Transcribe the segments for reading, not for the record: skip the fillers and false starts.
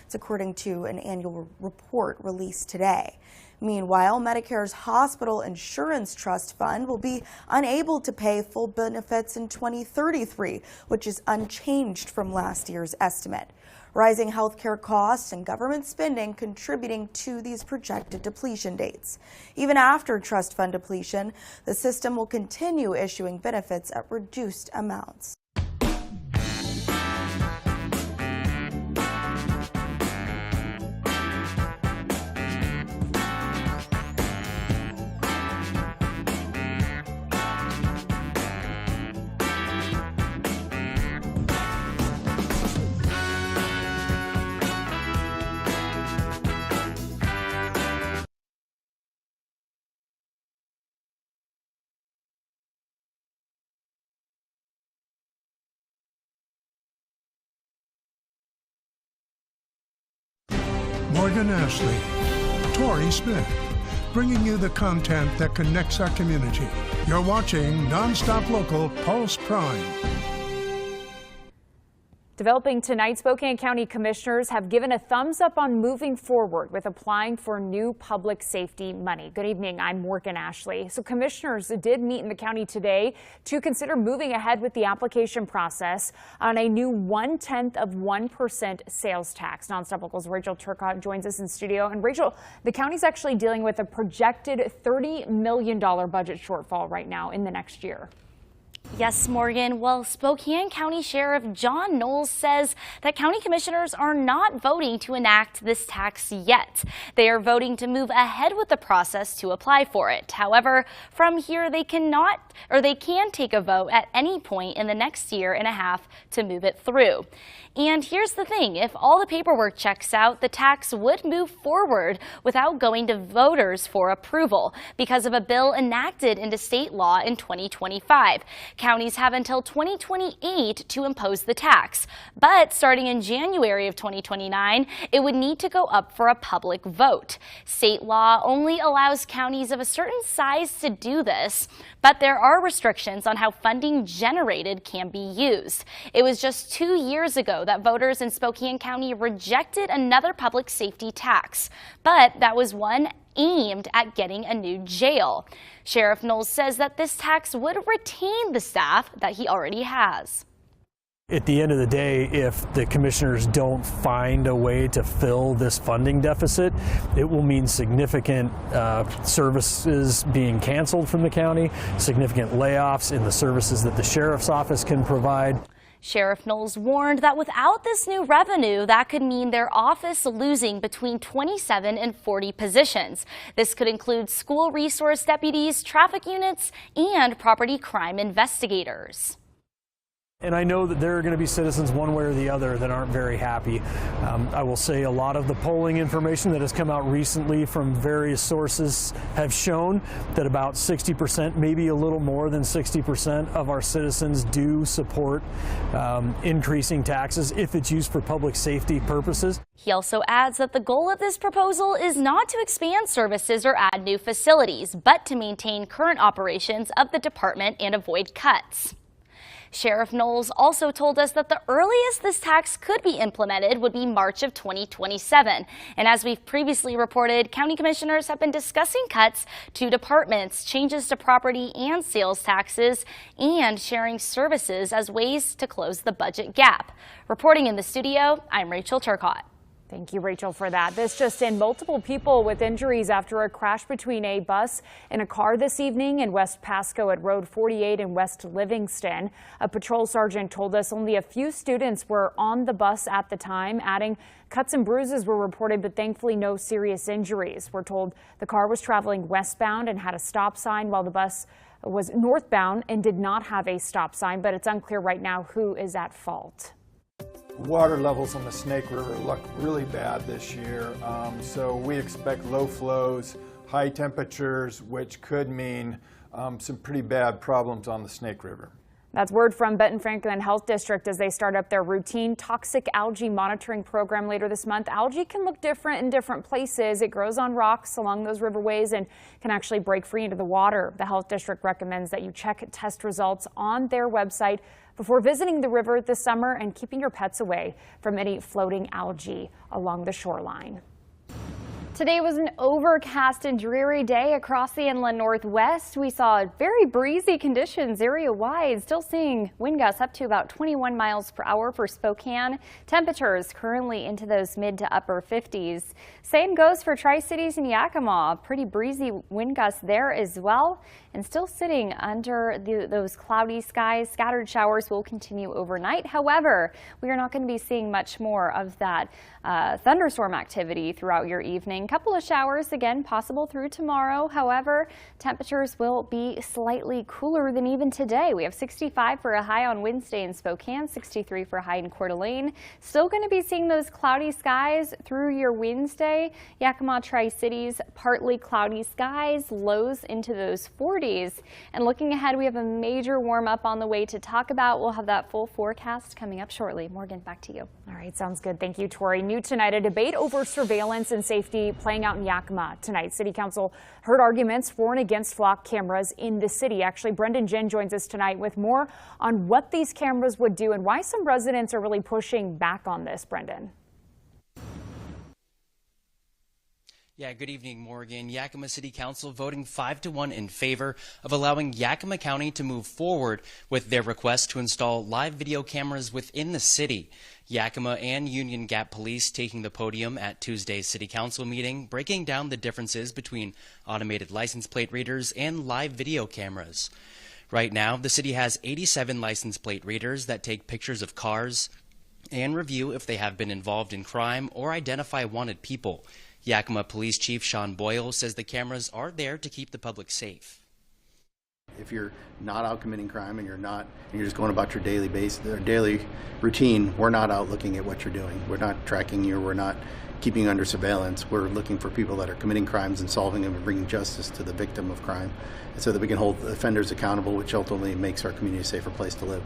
It's according to an annual report released today. Meanwhile, Medicare's Hospital Insurance Trust Fund will be unable to pay full benefits in 2033, which is unchanged from last year's estimate. Rising healthcare costs and government spending contributing to these projected depletion dates. Even after trust fund depletion, the system will continue issuing benefits at reduced amounts. Morgan Ashley, Tori Smith, bringing you the content that connects our community. You're watching NonStop Local Pulse Prime. Developing tonight, Spokane County commissioners have given a thumbs up on moving forward with applying for new public safety money. Good evening, I'm Morgan Ashley. So commissioners did meet in the county today to consider moving ahead with the application process on a new 0.1% sales tax. NonStop Local's Rachel Turcotte joins us in studio. And Rachel, the county's actually dealing with a projected $30 million budget shortfall right now in the next year. Yes, Morgan. Well, Spokane County Sheriff John Knowles says that county commissioners are not voting to enact this tax yet. They are voting to move ahead with the process to apply for it. However, from here they can take a vote at any point in the next year and a half to move it through. And here's the thing, if all the paperwork checks out, the tax would move forward without going to voters for approval because of a bill enacted into state law in 2025. Counties have until 2028 to impose the tax, but starting in January of 2029, it would need to go up for a public vote. State law only allows counties of a certain size to do this, but there are restrictions on how funding generated can be used. It was just 2 years ago that voters in Spokane County rejected another public safety tax, but that was one aimed at getting a new jail. Sheriff Knowles says that this tax would retain the staff that he already has. At the end of the day, if the commissioners don't find a way to fill this funding deficit, it will mean significant services being canceled from the county, significant layoffs in the services that the sheriff's office can provide. Sheriff Knowles warned that without this new revenue, that could mean their office losing between 27 and 40 positions. This could include school resource deputies, traffic units, and property crime investigators. And I know that there are going to be citizens one way or the other that aren't very happy. I will say a lot of the polling information that has come out recently from various sources have shown that about 60%, maybe a little more than 60% of our citizens do support increasing taxes if it's used for public safety purposes. He also adds that the goal of this proposal is not to expand services or add new facilities, but to maintain current operations of the department and avoid cuts. Sheriff Knowles also told us that the earliest this tax could be implemented would be March of 2027. And as we've previously reported, county commissioners have been discussing cuts to departments, changes to property and sales taxes, and sharing services as ways to close the budget gap. Reporting in the studio, I'm Rachel Turcotte. Thank you, Rachel, for that. This just in, multiple people with injuries after a crash between a bus and a car this evening in West Pasco at Road 48 in West Livingston. A patrol sergeant told us only a few students were on the bus at the time, adding cuts and bruises were reported, but thankfully no serious injuries. We're told the car was traveling westbound and had a stop sign while the bus was northbound and did not have a stop sign, but it's unclear right now who is at fault. Water levels on the Snake River look really bad this year, so we expect low flows, high temperatures, which could mean some pretty bad problems on the Snake River. That's word from Benton Franklin Health District as they start up their routine toxic algae monitoring program later this month. Algae can look different in different places. It grows on rocks along those riverways and can actually break free into the water. The health district recommends that you check test results on their website before visiting the river this summer and keeping your pets away from any floating algae along the shoreline. Today was an overcast and dreary day across the inland northwest. We saw very breezy conditions area-wide, still seeing wind gusts up to about 21 miles per hour for Spokane. Temperatures currently into those mid to upper 50s. Same goes for Tri-Cities and Yakima. Pretty breezy wind gusts there as well. And still sitting under those cloudy skies. Scattered showers will continue overnight. However, we are not going to be seeing much more of that thunderstorm activity throughout your evening. Couple of showers again possible through tomorrow. However, temperatures will be slightly cooler than even today. We have 65 for a high on Wednesday in Spokane, 63 for a high in Coeur d'Alene. Still going to be seeing those cloudy skies through your Wednesday. Yakima, Tri-Cities, partly cloudy skies, lows into those 40s. And looking ahead, we have a major warm up on the way to talk about. We'll have that full forecast coming up shortly. Morgan, back to you. All right, sounds good. Thank you, Tori. New tonight, a debate over surveillance and safety playing out in Yakima tonight. City Council heard arguments for and against flock cameras in the city. Actually, Brendan Jin joins us tonight with more on what these cameras would do and why some residents are really pushing back on this. Brendan. Yeah, good evening, Morgan. Yakima City Council voting 5-1 in favor of allowing Yakima County to move forward with their request to install live video cameras within the city. Yakima and Union Gap Police taking the podium at Tuesday's City Council meeting, breaking down the differences between automated license plate readers and live video cameras. Right now, the city has 87 license plate readers that take pictures of cars and review if they have been involved in crime or identify wanted people. Yakima Police Chief Sean Boyle says the cameras are there to keep the public safe. If you're not out committing crime and you're just going about your daily routine, we're not out looking at what you're doing. We're not tracking you. We're not keeping you under surveillance. We're looking for people that are committing crimes and solving them and bringing justice to the victim of crime, and so that we can hold offenders accountable, which ultimately makes our community a safer place to live.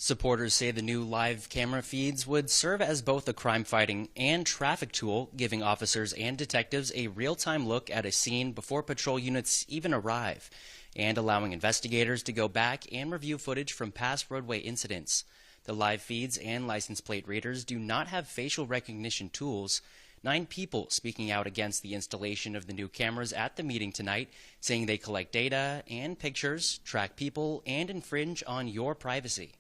Supporters say the new live camera feeds would serve as both a crime-fighting and traffic tool, giving officers and detectives a real-time look at a scene before patrol units even arrive, and allowing investigators to go back and review footage from past roadway incidents. The live feeds and license plate readers do not have facial recognition tools. 9 people speaking out against the installation of the new cameras at the meeting tonight, saying they collect data and pictures, track people, and infringe on your privacy.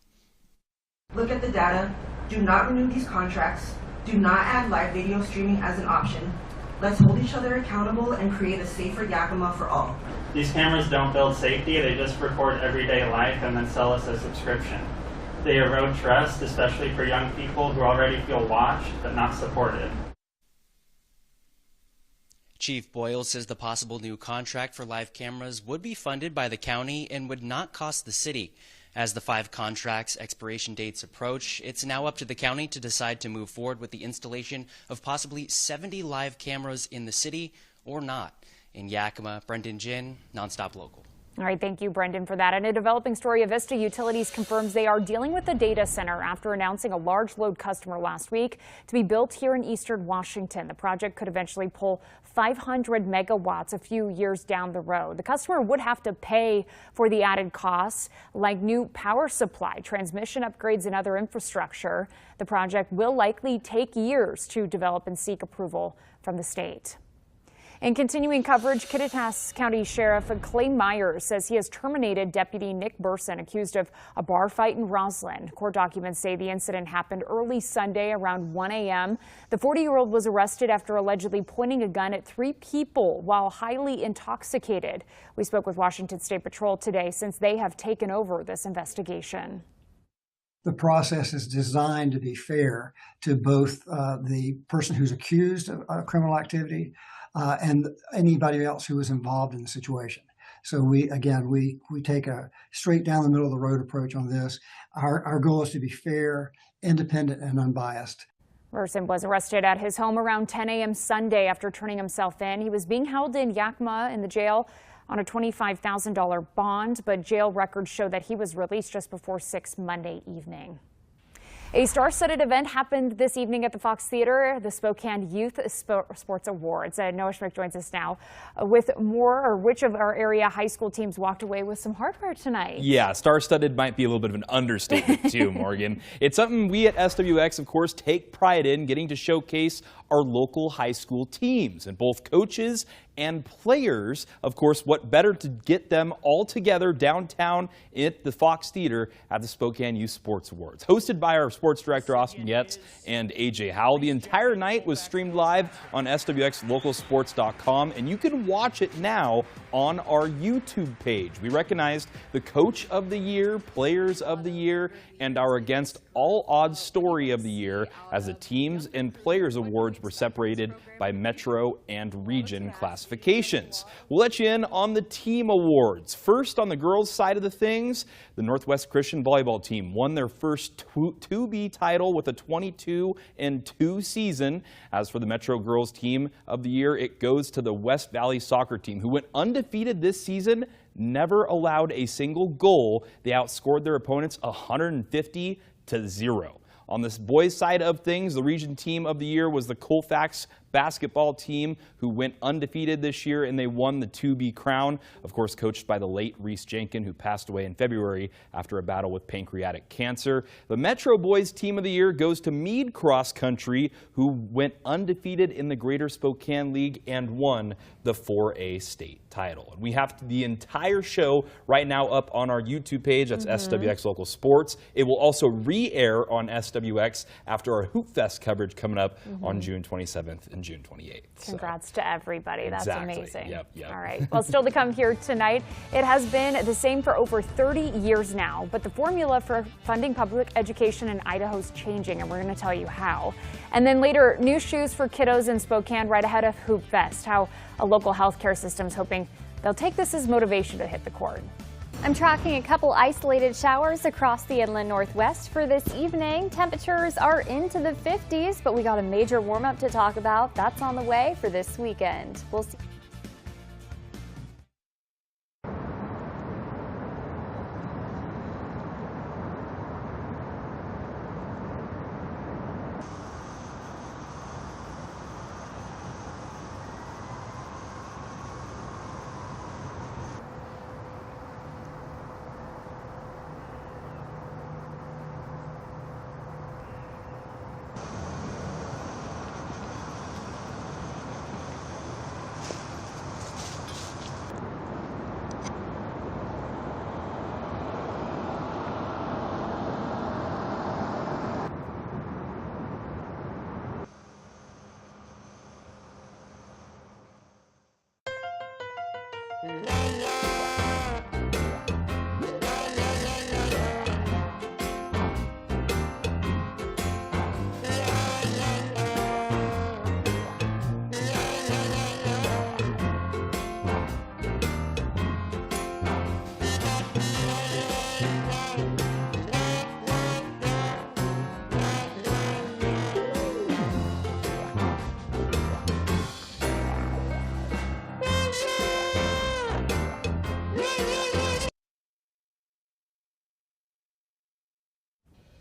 Look at the data. Do not renew these contracts. Do not add live video streaming as an option. Let's hold each other accountable and create a safer Yakima for all. These cameras don't build safety, they just record everyday life and then sell us a subscription. They erode trust, especially for young people who already feel watched but not supported. Chief Boyle says the possible new contract for live cameras would be funded by the county and would not cost the city. As the 5 contracts' expiration dates approach, it's now up to the county to decide to move forward with the installation of possibly 70 live cameras in the city or not. In Yakima, Brendan Jin, NonStop Local. All right, thank you, Brendan, for that. And a developing story, Avista Utilities confirms they are dealing with a data center after announcing a large load customer last week to be built here in eastern Washington. The project could eventually pull 500 megawatts a few years down the road. The customer would have to pay for the added costs like new power supply, transmission upgrades, and other infrastructure. The project will likely take years to develop and seek approval from the state. In continuing coverage, Kittitas County Sheriff Clay Myers says he has terminated Deputy Nick Burson, accused of a bar fight in Roslyn. Court documents say the incident happened early Sunday around 1 a.m. The 40-year-old was arrested after allegedly pointing a gun at 3 people while highly intoxicated. We spoke with Washington State Patrol today since they have taken over this investigation. The process is designed to be fair to both the person who's accused of criminal activity and anybody else who was involved in the situation. So we take a straight down the middle of the road approach on this. Our goal is to be fair, independent, and unbiased. Burson was arrested at his home around 10 a.m. Sunday after turning himself in. He was being held in Yakima in the jail on a $25,000 bond, but jail records show that he was released just before 6 Monday evening. A star-studded event happened this evening at the Fox Theater, the Spokane Youth Sports Awards. Noah Schmidt joins us now with more, or which of our area high school teams walked away with some hardware tonight. Yeah, star-studded might be a little bit of an understatement too, Morgan. It's something we at SWX, of course, take pride in, getting to showcase our local high school teams, and both coaches and players. Of course, what better to get them all together downtown at the Fox Theater at the Spokane Youth Sports Awards. Hosted by our sports director, Austin Getz, and AJ Howell. The entire night was streamed live on SWXLocalSports.com, and you can watch it now on our YouTube page. We recognized the Coach of the Year, Players of the Year, and our Against All Odds Story of the Year as the Teams and Players Awards were separated by Metro and Region classifications. We'll let you in on the Team Awards. First, on the girls' side of the things, the Northwest Christian volleyball team won their first 2B title with a 22-2 season. As for the Metro girls' team of the year, it goes to the West Valley soccer team, who went undefeated this season, never allowed a single goal. They outscored their opponents 150-0. On this boys' side of things, the region team of the year was the Colfax basketball team, who went undefeated this year, and they won the 2B crown, of course coached by the late Reese Jenkin, who passed away in February after a battle with pancreatic cancer. The Metro boys team of the year goes to Meade Cross Country, who went undefeated in the Greater Spokane League and won the 4A state title. And we have the entire show right now up on our YouTube page. That's SWX Local Sports. It will also re-air on SWX after our Hoop Fest coverage coming up on June 27th and June 28th. Congrats to everybody. That's amazing. Yep. All right. Well, still to come here tonight, it has been the same for over 30 years now, but the formula for funding public education in Idaho is changing, and we're going to tell you how. And then later, new shoes for kiddos in Spokane right ahead of Hoop Fest, how a local healthcare system is hoping they'll take this as motivation to hit the court. I'm tracking a couple isolated showers across the inland northwest for this evening. Temperatures are into the 50s, but we got a major warm-up to talk about. That's on the way for this weekend. We'll see.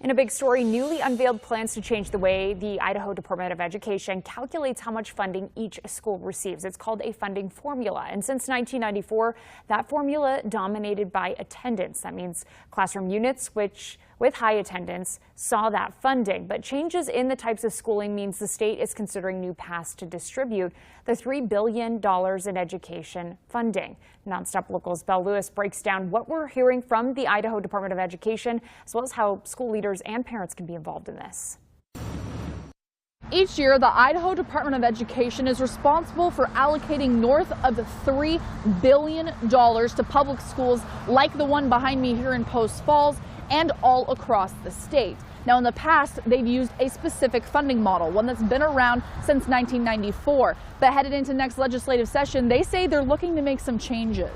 In a big story, newly unveiled plans to change the way the Idaho Department of Education calculates how much funding each school receives. It's called a funding formula. And since 1994, that formula dominated by attendance. That means classroom units, which with high attendance saw that funding. But changes in the types of schooling means the state is considering new paths to distribute the $3 billion in education funding. NonStop Local's Belle Lewis breaks down what we're hearing from the Idaho Department of Education, as well as how school leaders and parents can be involved in this. Each year, the Idaho Department of Education is responsible for allocating north of $3 billion to public schools like the one behind me here in Post Falls and all across the state. Now, in the past, they've used a specific funding model, one that's been around since 1994. But headed into next legislative session, they say they're looking to make some changes.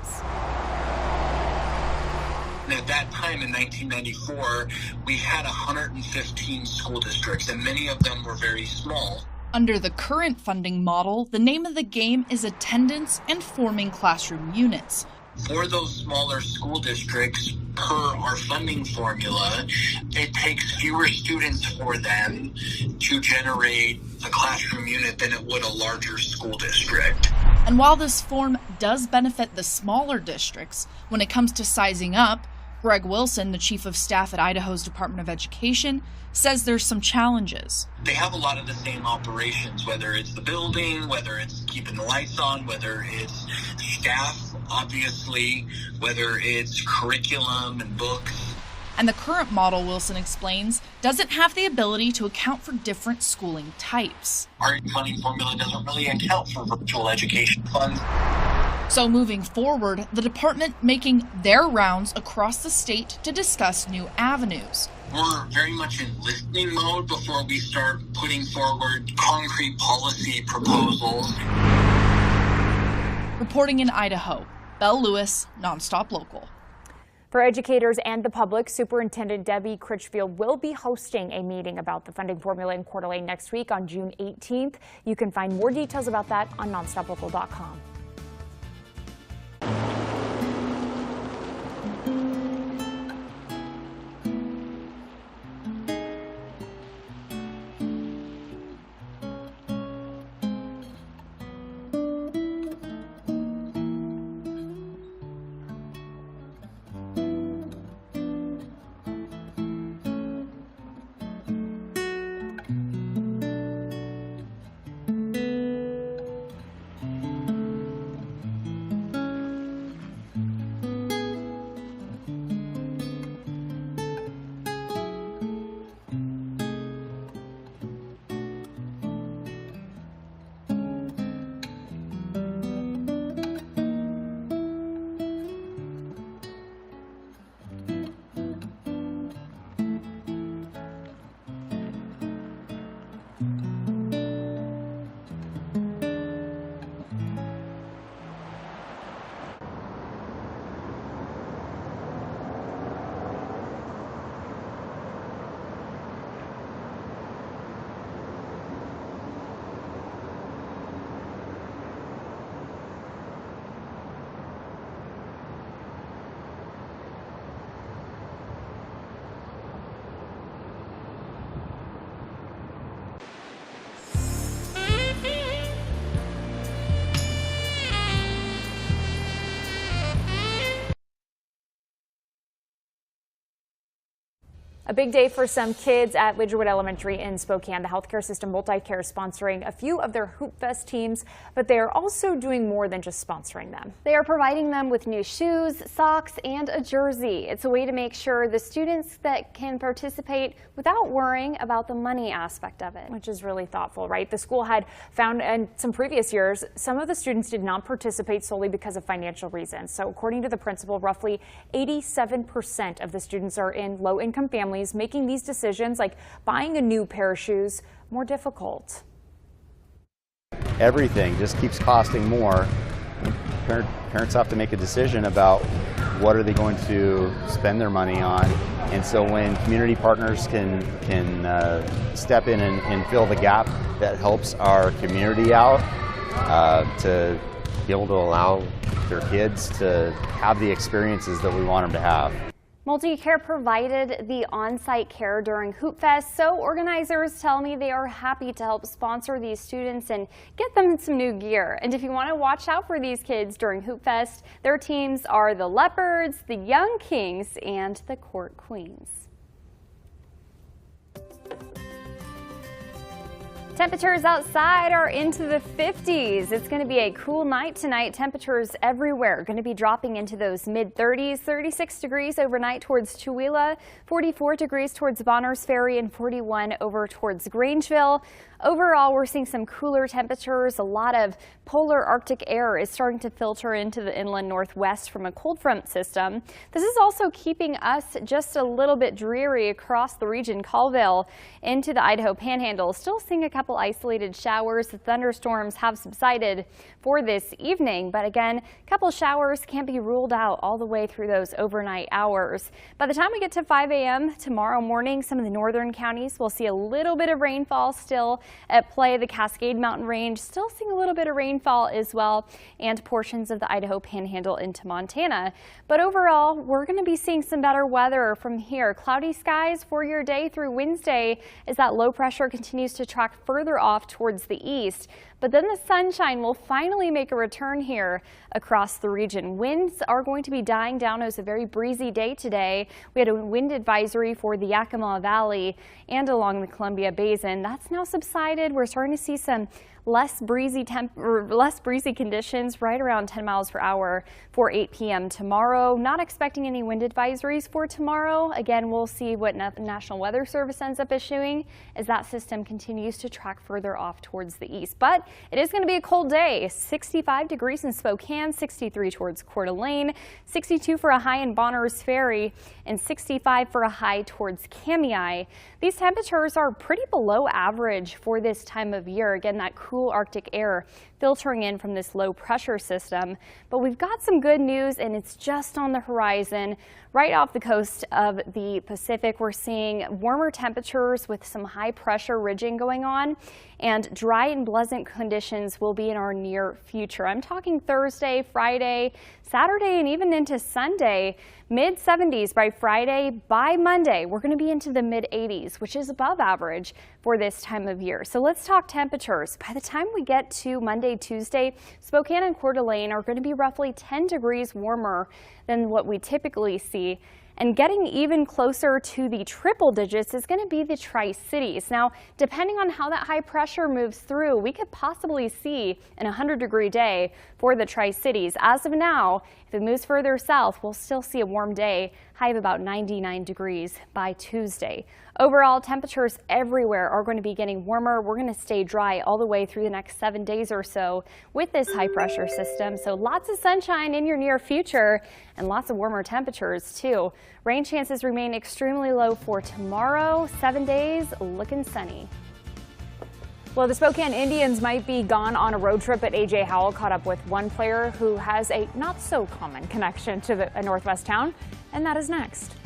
At that time in 1994, we had 115 school districts, and many of them were very small. Under the current funding model, the name of the game is attendance and forming classroom units. For those smaller school districts, per our funding formula, it takes fewer students for them to generate a classroom unit than it would a larger school district. And while this form does benefit the smaller districts, when it comes to sizing up, Greg Wilson, the chief of staff at Idaho's Department of Education, says there's some challenges. They have a lot of the same operations, whether it's the building, whether it's keeping the lights on, whether it's staff, obviously, whether it's curriculum and books. And the current model, Wilson explains, doesn't have the ability to account for different schooling types. Our funding formula doesn't really account for virtual education funds. So moving forward, the department making their rounds across the state to discuss new avenues. We're very much in listening mode before we start putting forward concrete policy proposals. Reporting in Idaho, Belle Lewis, NonStop Local. For educators and the public, Superintendent Debbie Critchfield will be hosting a meeting about the funding formula in Coeur d'Alene next week on June 18th. You can find more details about that on nonstoplocal.com. A big day for some kids at Lidgerwood Elementary in Spokane. The healthcare system Multicare is sponsoring a few of their Hoop Fest teams, but they are also doing more than just sponsoring them. They are providing them with new shoes, socks, and a jersey. It's a way to make sure the students that can participate without worrying about the money aspect of it. Which is really thoughtful, right? The school had found in some previous years, some of the students did not participate solely because of financial reasons. So according to the principal, roughly 87% of the students are in low-income families, making these decisions, like buying a new pair of shoes, more difficult. Everything just keeps costing more. Parents have to make a decision about what are they going to spend their money on. And so when community partners can step in and fill the gap, that helps our community out to be able to allow their kids to have the experiences that we want them to have. Multicare provided the on-site care during Hoop Fest, so organizers tell me they are happy to help sponsor these students and get them some new gear. And if you want to watch out for these kids during Hoop Fest, their teams are the Leopards, the Young Kings, and the Court Queens. Temperatures outside are into the 50s. It's going to be a cool night tonight. Temperatures everywhere are going to be dropping into those mid-30s, 36 degrees overnight towards Chewelah, 44 degrees towards Bonners Ferry, and 41 over towards Grangeville. Overall, we're seeing some cooler temperatures. A lot of polar Arctic air is starting to filter into the inland northwest from a cold front system. This is also keeping us just a little bit dreary across the region. Colville into the Idaho Panhandle, still seeing a couple couple isolated showers. The thunderstorms have subsided for this evening, but again, a couple showers can't be ruled out all the way through those overnight hours. By the time we get to 5 a.m. tomorrow morning, some of the northern counties will see a little bit of rainfall still at play. The Cascade Mountain Range still seeing a little bit of rainfall as well, and portions of the Idaho Panhandle into Montana. But overall, we're going to be seeing some better weather from here. Cloudy skies for your day through Wednesday as that low pressure continues to track further off towards the east. But then the sunshine will finally make a return here across the region. Winds are going to be dying down. It was a very breezy day today. We had a wind advisory for the Yakima Valley and along the Columbia Basin. That's now subsided. We're starting to see some less breezy conditions right around 10 miles per hour for 8 p.m. tomorrow. Not expecting any wind advisories for tomorrow. Again, we'll see what National Weather Service ends up issuing as that system continues to track further off towards the east. But it is going to be a cold day. 65 degrees in Spokane, 63 towards Coeur d'Alene, 62 for a high in Bonners Ferry, and 65 for a high towards Kamei. These temperatures are pretty below average for this time of year. Again, that cool Arctic air filtering in from this low pressure system. But we've got some good news, and it's just on the horizon. Right off the coast of the Pacific, we're seeing warmer temperatures with some high pressure ridging going on, and dry and pleasant conditions will be in our near future. I'm talking Thursday, Friday, Saturday, and even into Sunday. Mid 70s by Friday. By Monday, we're going to be into the mid 80s, which is above average for this time of year. So let's talk temperatures. By the time we get to Monday, Tuesday, Spokane and Coeur d'Alene are going to be roughly 10 degrees warmer than what we typically see. And getting even closer to the triple digits is going to be the Tri-Cities. Now, depending on how that high pressure moves through, we could possibly see an 100-degree day for the Tri-Cities. As of now, if it moves further south, we'll still see a warm day, high of about 99 degrees by Tuesday. Overall, temperatures everywhere are going to be getting warmer. We're going to stay dry all the way through the next 7 days or so with this high pressure system. So lots of sunshine in your near future and lots of warmer temperatures too. Rain chances remain extremely low for tomorrow. 7 days looking sunny. Well, the Spokane Indians might be gone on a road trip, but A.J. Howell caught up with one player who has a not so common connection to a Northwest town, and that is next.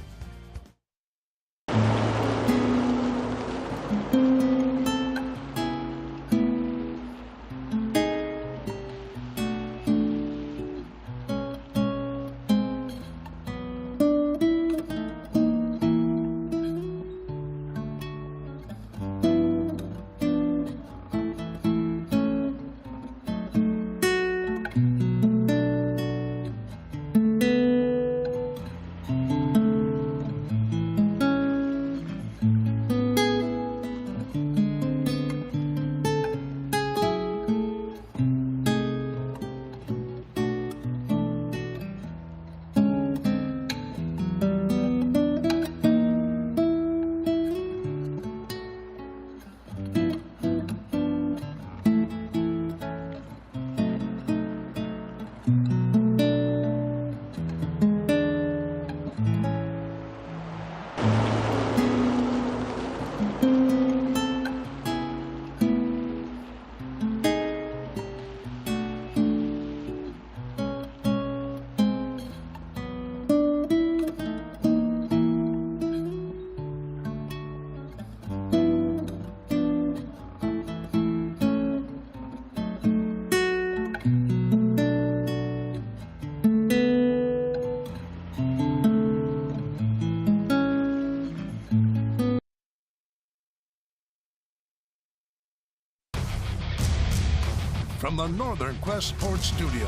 From the Northern Quest Sports Studio,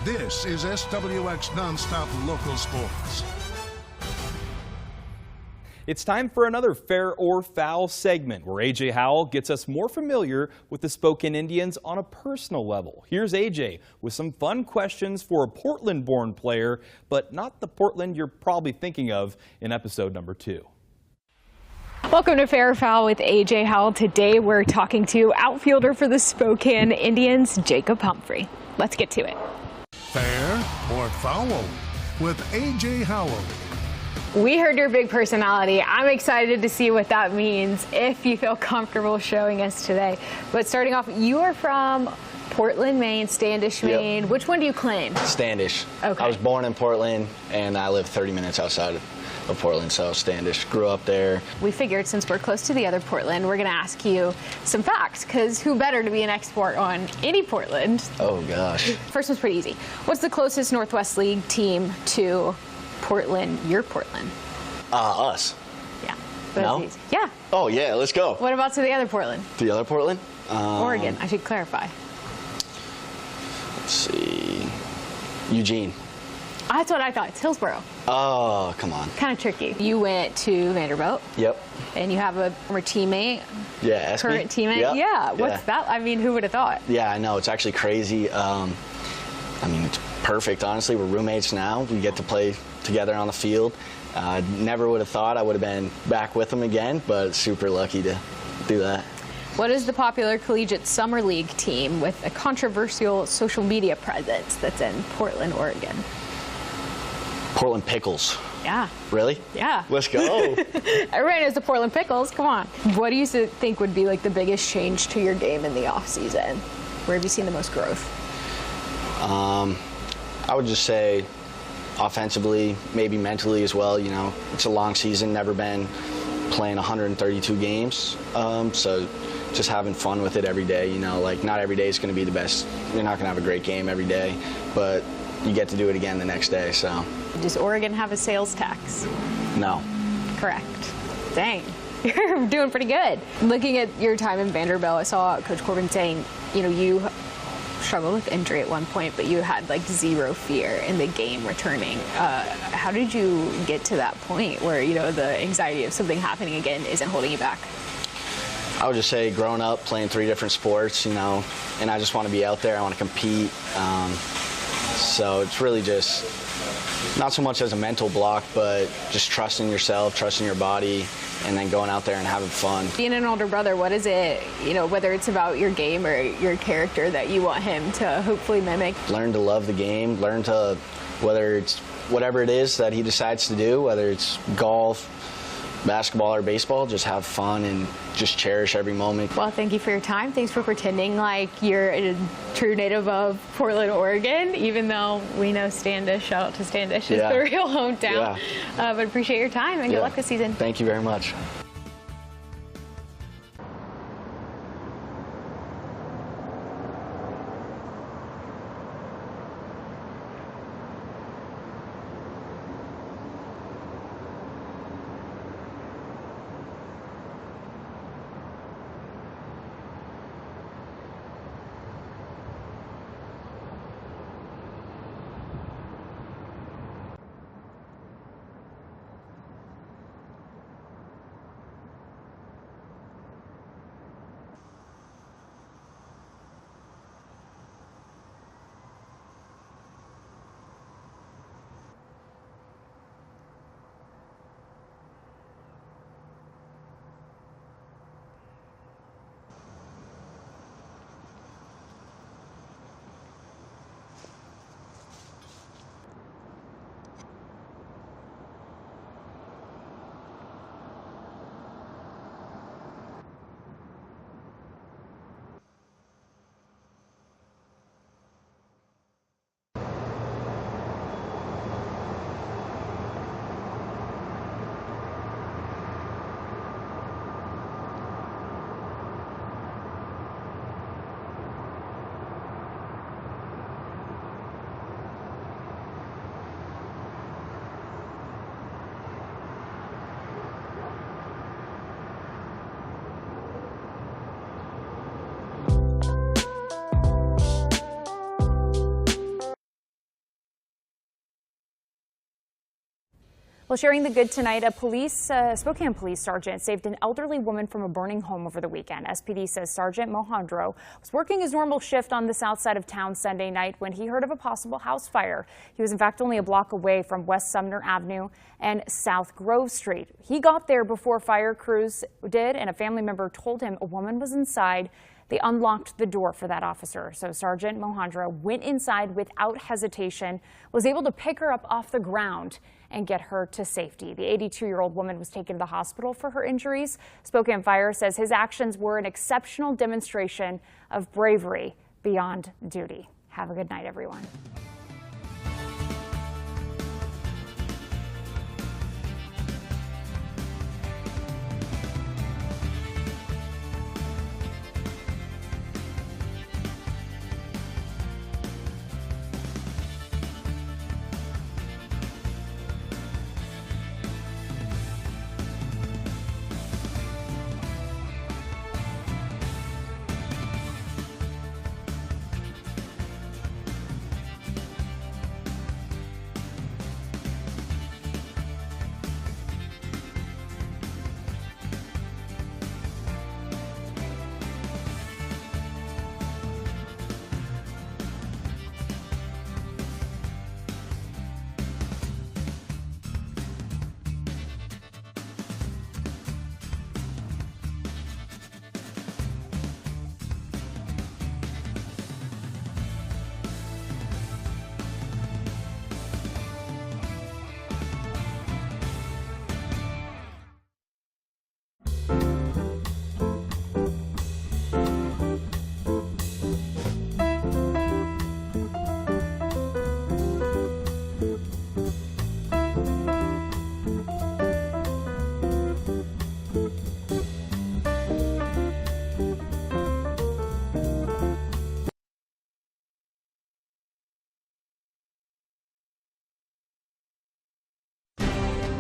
this is SWX NonStop Local Sports. It's time for another Fair or Foul segment where A.J. Howell gets us more familiar with the Spokane Indians on a personal level. Here's A.J. with some fun questions for a Portland-born player, but not the Portland you're probably thinking of in episode number 2. Welcome to Fair or Foul with A.J. Howell. Today we're talking to outfielder for the Spokane Indians, Jacob Humphrey. Let's get to it. Fair or Foul with A.J. Howell. We heard your big personality. I'm excited to see what that means if you feel comfortable showing us today. But starting off, you are from Portland, Maine, Standish, Maine. Which one do you claim? Standish. Okay. I was born in Portland, and I live 30 minutes outside of Portland, so Standish. Grew up there. We figured since we're close to the other Portland, we're going to ask you some facts, because who better to be an expert on any Portland? Oh, gosh. First one's pretty easy. What's the closest Northwest League team to Portland, your Portland? Us. Yeah. No? Easy. Yeah. Oh, yeah, let's go. What about to the other Portland? The other Portland? Oregon, I should clarify. Let's see. Eugene. That's what I thought. It's Hillsborough. Oh, come on. Kind of tricky. You went to Vanderbilt. Yep. And you have a former teammate. Yeah, Espy. Current teammate. Yep. Yeah. What's that? I mean, who would have thought? Yeah, I know. It's actually crazy. I mean, it's perfect, honestly. We're roommates now. We get to play together on the field. Never would have thought I would have been back with him again, but super lucky to do that. What is the popular collegiate summer league team with a controversial social media presence that's in Portland, Oregon? Portland Pickles. Yeah. Really? Yeah. Let's go. Everybody knows the Portland Pickles. Come on. What do you think would be like the biggest change to your game in the off season? Where have you seen the most growth? I would just say offensively, maybe mentally as well. You know, it's a long season, never been playing 132 games. So just having fun with it every day, you know, like not every day is going to be the best. You're not going to have a great game every day, but you get to do it again the next day, so. Does Oregon have a sales tax? No. Correct. Dang. You're doing pretty good. Looking at your time in Vanderbilt, I saw Coach Corbin saying, you know, you struggled with injury at one point, but you had like zero fear in the game returning. How did you get to that point where, you know, the anxiety of something happening again isn't holding you back? I would just say growing up, playing 3 different sports, you know, and I just want to be out there. I want to compete. So it's really just not so much as a mental block, but just trusting yourself, trusting your body, and then going out there and having fun. Being an older brother, what is it, you know, whether it's about your game or your character that you want him to hopefully mimic? Learn to love the game, learn to, whether it's whatever it is that he decides to do, whether it's golf, basketball or baseball, just have fun and just cherish every moment. Well, thank you for your time. Thanks for pretending like you're a true native of Portland, Oregon, even though we know Standish, shout out to Standish, is the real hometown. Yeah. But appreciate your time and good luck this season. Thank you very much. Well, sharing the good tonight, a Spokane police sergeant saved an elderly woman from a burning home over the weekend. SPD says Sergeant Mohandro was working his normal shift on the south side of town Sunday night when he heard of a possible house fire. He was in fact only a block away from West Sumner Avenue and South Grove Street. He got there before fire crews did, and a family member told him a woman was inside. They unlocked the door for that officer. So Sergeant Mohandra went inside without hesitation, was able to pick her up off the ground and get her to safety. The 82-year-old woman was taken to the hospital for her injuries. Spokane Fire says his actions were an exceptional demonstration of bravery beyond duty. Have a good night, everyone.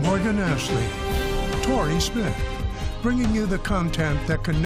Morgan Ashley, Tori Smith, bringing you the content that connects